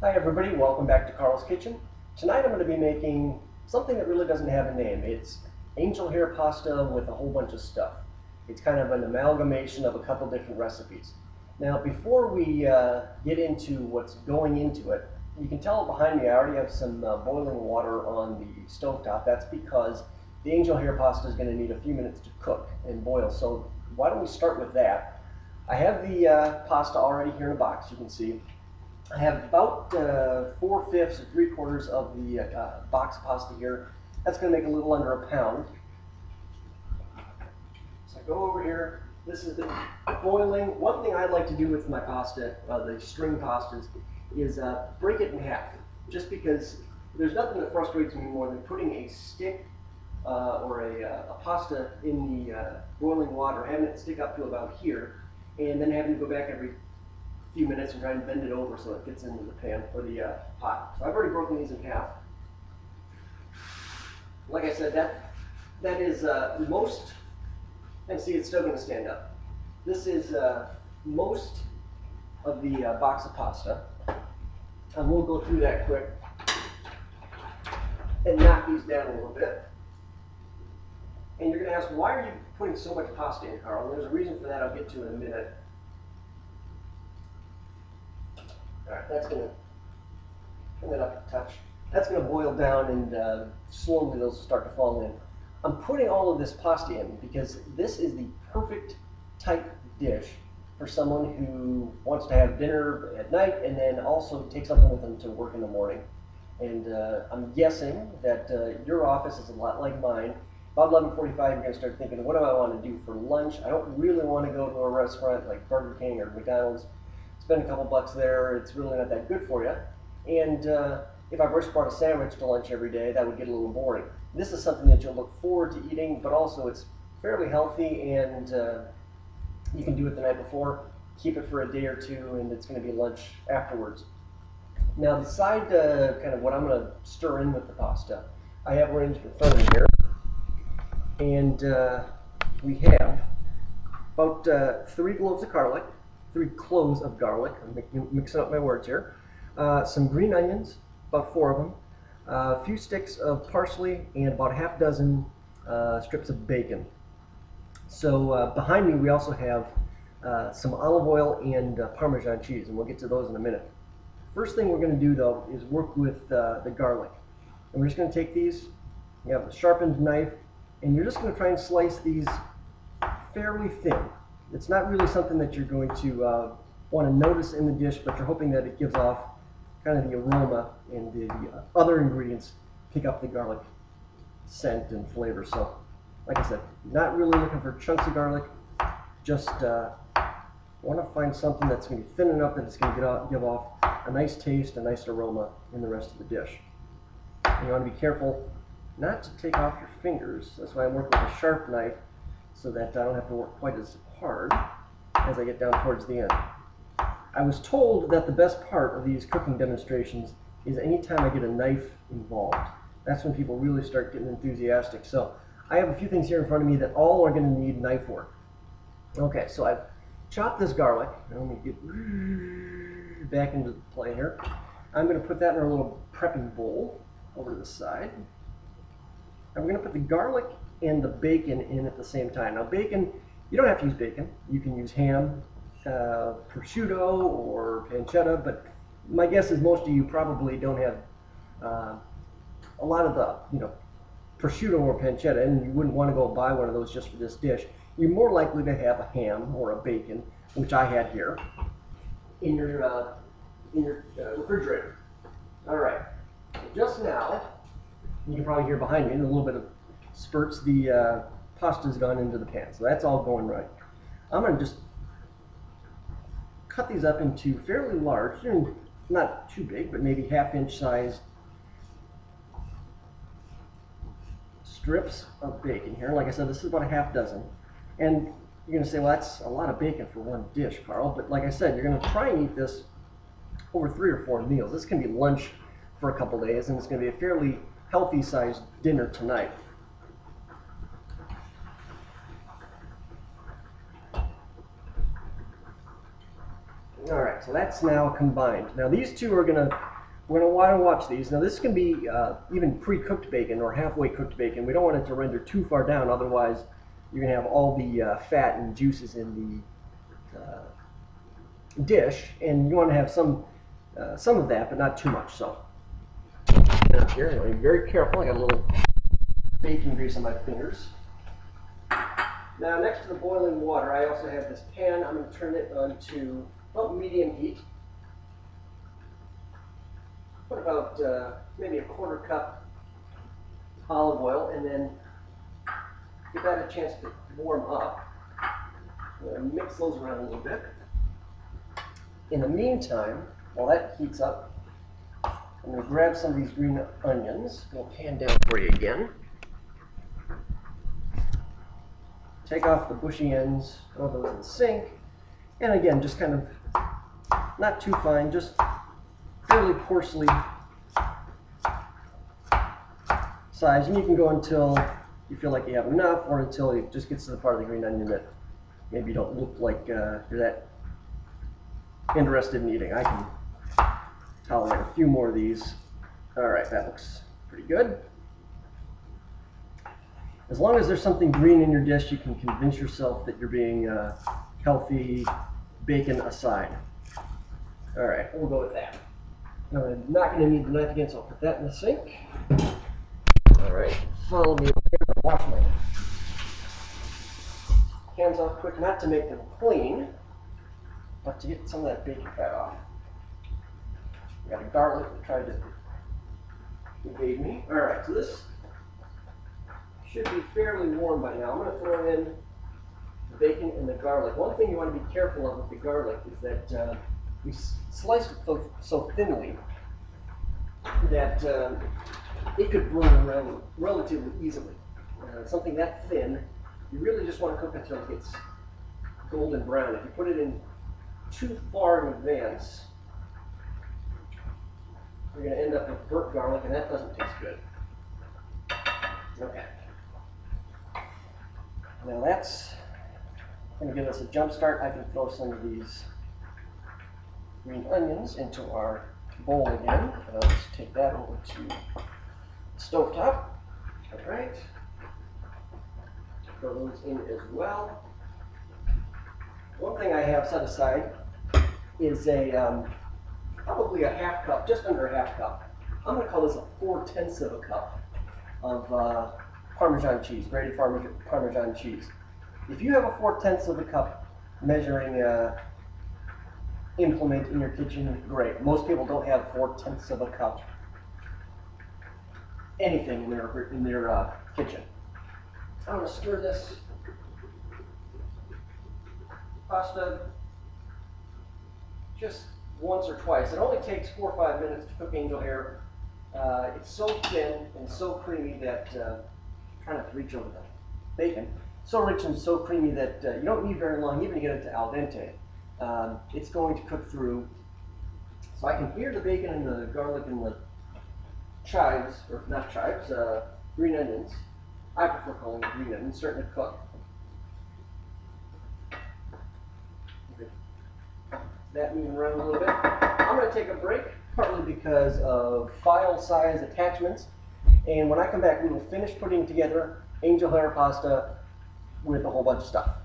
Hi everybody, welcome back to Carl's Kitchen. Tonight I'm going to be making something that really doesn't have a name. It's angel hair pasta with a whole bunch of stuff. It's kind of an amalgamation of a couple different recipes. Now before we get into what's going into it, you can tell behind me I already have some boiling water on the stovetop. That's because the angel hair pasta is going to need a few minutes to cook and boil. So why don't we start with that? I have the pasta already here in a box, you can see. I have about 4/5 or 3/4 of the box of pasta here. That's going to make a little under a pound. So I go over here. This is the boiling. One thing I like to do with my pasta, the string pastas, is break it in half. Just because there's nothing that frustrates me more than putting a stick or a pasta in the boiling water, having it stick up to about here, and then having to go back every few minutes and try and bend it over so it fits into the pan or the pot. So I've already broken these in half. Like I said, that is most, and see it's still going to stand up. This is most of the box of pasta. And we'll go through that quick and knock these down a little bit. And you're going to ask, why are you putting so much pasta in, Carl? And there's a reason for that I'll get to in a minute. All right, that's going to turn that up a touch. That's going to boil down and slowly those will start to fall in. I'm putting all of this pasta in because this is the perfect type dish for someone who wants to have dinner at night and then also take something with them to work in the morning. And I'm guessing that your office is a lot like mine. About 11:45, you're going to start thinking, what do I want to do for lunch? I don't really want to go to a restaurant like Burger King or McDonald's. Spend a couple bucks there, it's really not that good for you. And if I just brought a sandwich to lunch every day, that would get a little boring. This is something that you'll look forward to eating, but also it's fairly healthy, and you can do it the night before, keep it for a day or two, and it's going to be lunch afterwards. Now the side, kind of what I'm going to stir in with the pasta, I have arranged in front of me here, and we have about 3 cloves of garlic, 3 cloves of garlic. I'm mixing up my words here. Some green onions, about 4 of them. A few sticks of parsley and about half dozen strips of bacon. So behind me we also have some olive oil and Parmesan cheese, and we'll get to those in a minute. First thing we're going to do though is work with the garlic. And we're just going to take these, you have a sharpened knife, and you're just going to try and slice these fairly thin. It's not really something that you're going to want to notice in the dish, but you're hoping that it gives off kind of the aroma, and the other ingredients pick up the garlic scent and flavor. So, like I said, not really looking for chunks of garlic, just want to find something that's going to be thin enough that it's going to give off a nice taste, a nice aroma in the rest of the dish. And you want to be careful not to take off your fingers. That's why I'm working with a sharp knife, so that I don't have to work quite as hard as I get down towards the end. I was told that the best part of these cooking demonstrations is anytime I get a knife involved. That's when people really start getting enthusiastic. So I have a few things here in front of me that all are going to need knife work. Okay, so I've chopped this garlic. Now let me get back into the play here. I'm going to put that in our little prepping bowl over to the side. And we're going to put the garlic and the bacon in at the same time. Now bacon, you don't have to use bacon. You can use ham, prosciutto, or pancetta, but my guess is most of you probably don't have a lot of the, prosciutto or pancetta, and you wouldn't want to go buy one of those just for this dish. You're more likely to have a ham or a bacon, which I had here, in your refrigerator. All right, just now, you can probably hear behind me in a little bit of spurts, the pasta's gone into the pan, so that's all going right. I'm going to just cut these up into fairly large, not too big, but maybe half-inch sized strips of bacon here. Like I said, this is about a half dozen. And you're going to say, well, that's a lot of bacon for one dish, Carl. But like I said, you're going to try and eat this over 3 or 4 meals. This can be lunch for a couple days, and it's going to be a fairly healthy sized dinner tonight. All right, so that's now combined. Now these two are we're gonna want to watch these. Now this can be even pre-cooked bacon or halfway cooked bacon. We don't want it to render too far down, otherwise you're gonna have all the fat and juices in the dish, and you want to have some of that, but not too much. So here, I'm be very careful. I got a little bacon grease on my fingers. Now, next to the boiling water, I also have this pan. I'm going to turn it on to about medium heat. Put about maybe a quarter cup olive oil, and then give that a chance to warm up. I'm going to mix those around a little bit. In the meantime, while that heats up, I'm going to grab some of these green onions. We'll pan down for you again. Take off the bushy ends, throw those in the sink. And again, just kind of not too fine, just fairly coarsely sized. And you can go until you feel like you have enough, or until it just gets to the part of the green onion that maybe you don't look like you're that interested in eating. I can tolerate a few more of these. All right, that looks pretty good. As long as there's something green in your dish, you can convince yourself that you're being healthy, bacon aside. All right, we'll go with that. Now, I'm not going to need the knife again, so I'll put that in the sink. All right, follow me over here. I'll wash my hands off quick, not to make them clean, but to get some of that bacon fat off. We got a garlic that tried to evade me. All right, so this should be fairly warm by now. I'm going to throw in the bacon and the garlic. One thing you want to be careful of with the garlic is that we slice it so thinly that it could burn around relatively easily. Something that thin, you really just want to cook until it gets golden brown. If you put it in too far in advance, you're going to end up with burnt garlic, and that doesn't taste good. Okay. Now that's going to give us a jump start. I can throw some of these green onions into our bowl again. Let's take that over to the stovetop. All right. Throw those in as well. One thing I have set aside is probably a half cup, just under a half cup. I'm going to call this a 4/10 of a cup of Parmesan cheese, grated Parmesan cheese. If you have a 4/10 of a cup measuring implement in your kitchen, great. Most people don't have 4/10 of a cup anything in their kitchen. I'm going to stir this pasta just once or twice. It only takes 4 or 5 minutes to cook angel hair. It's so thin and so creamy that try not to reach over the bacon. So rich and so creamy that you don't need very long, even to get it to al dente. It's going to cook through. So I can hear the bacon and the garlic and the chives, or not chives, green onions. I prefer calling it green onions, starting to cook. That moving around a little bit. I'm going to take a break, partly because of file size attachments. And when I come back, we will finish putting together angel hair pasta with a whole bunch of stuff.